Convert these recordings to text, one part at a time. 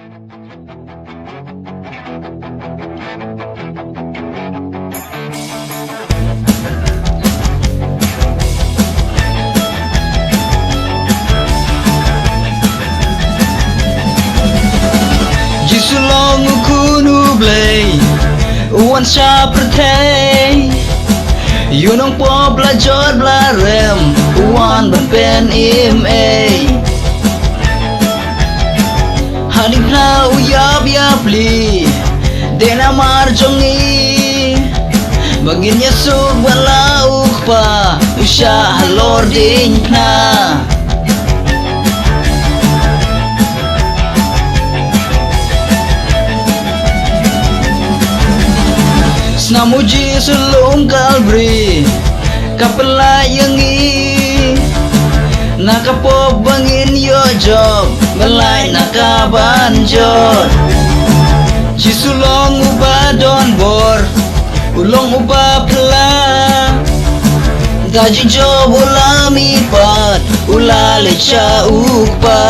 Jisulong ukunu blay Uwan sa pertay Yunong po blajod blarem Uwan berpen imay Hadik na uyab yapli Dena marjongi Bagin yasug wala ukpa Usya halor din na Namuji sulung kalbri Kapelayangi Nakapop bangin yo job Belai nakabanjot Jisulong uba don bor Ulong uba pela Gaji job ulami pat Ulale cha ukpa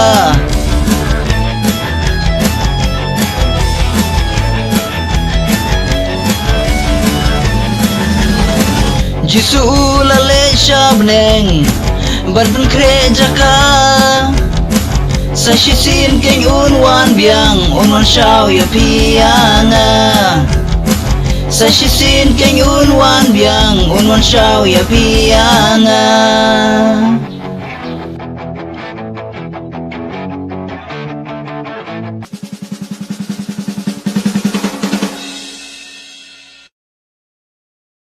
Jisu ulale syabneng Barben kreja ka Sa shisin keng unwan biang Unwan syao ya pianga Sa shisin keng unwan biang Unwan syao ya pianga